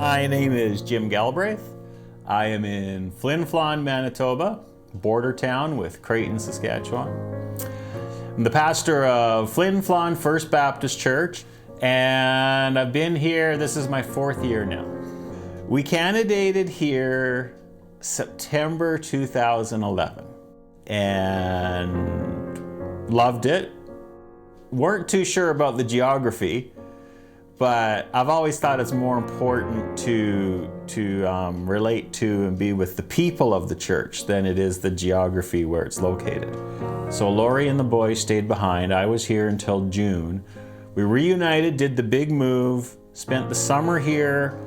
My name is Jim Galbraith. I am in Flin, Flon, Manitoba, border town with Creighton, Saskatchewan. I'm the pastor of Flin, Flon First Baptist Church, and I've been here, this is my 4th year now. We candidated here September 2011 and loved it. Weren't too sure about the geography, but I've always thought it's more important to relate to and be with the people of the church than it is the geography where it's located. So Lori and the boys stayed behind. I was here until June. We reunited, did the big move, spent the summer here,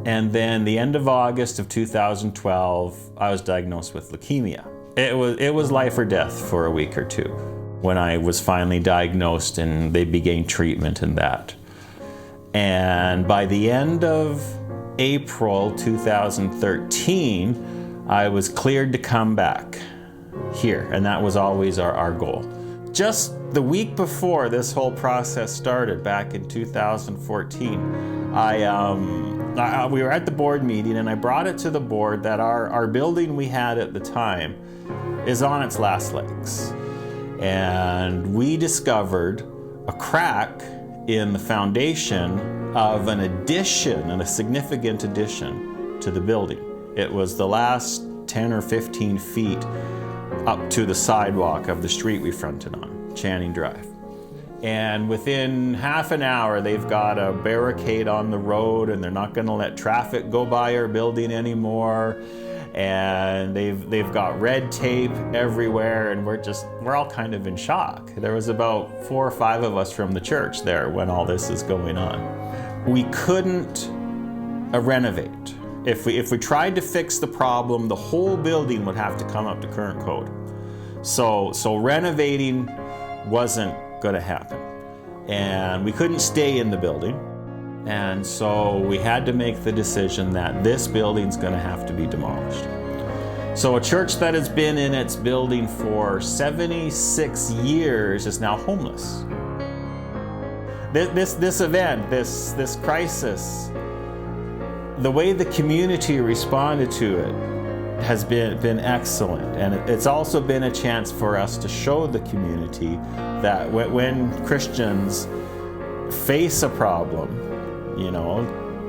and then the end of August of 2012, I was diagnosed with leukemia. It was life or death for a week or two when I was finally diagnosed and they began treatment and that. And by the end of April 2013, I was cleared to come back here, and that was always our goal. Just the week before this whole process started, back in 2014, we were at the board meeting, and I brought it to the board that our building we had at the time is on its last legs. And we discovered a crack in the foundation of an addition, and a significant addition to the building. It was the last 10 or 15 feet up to the sidewalk of the street we fronted on, Channing Drive. And within half an hour, they've got a barricade on the road, and they're not going to let traffic go by our building anymore. And they've got red tape everywhere, and we're all kind of in shock. There was about 4 or 5 of us from the church there when all this is going on. We couldn't renovate. If we tried to fix the problem, the whole building would have to come up to current code. So renovating wasn't going to happen. And we couldn't stay in the building. And so we had to make the decision that this building's going to have to be demolished. So a church that has been in its building for 76 years is now homeless. This event, this crisis, the way the community responded to it has been excellent. And it's also been a chance for us to show the community that when Christians face a problem,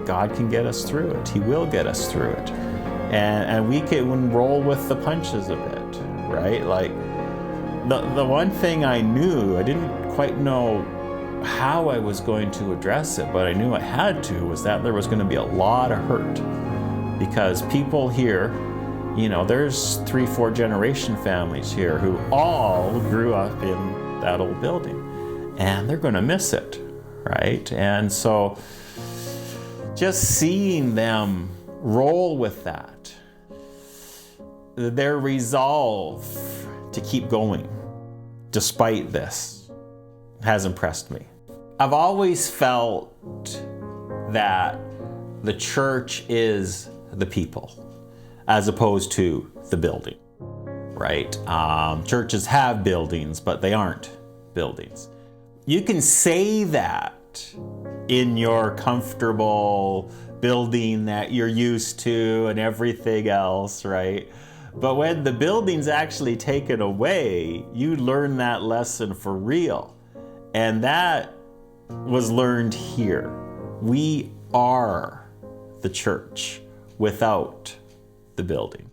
God can get us through it. He will get us through it. And we can roll with the punches a bit, right? Like, the one thing I knew, I didn't quite know how I was going to address it, but I knew I had to, was that there was going to be a lot of hurt. Because people here, there's 3-4 generation families here who all grew up in that old building. And they're going to miss it, right? And so just seeing them roll with that, their resolve to keep going despite this has impressed me. I've always felt that the church is the people as opposed to the building, right? Churches have buildings, but they aren't buildings. You can say that in your comfortable building that you're used to and everything else, right? But when the building's actually taken away, you learn that lesson for real. And that was learned here. We are the church without the building.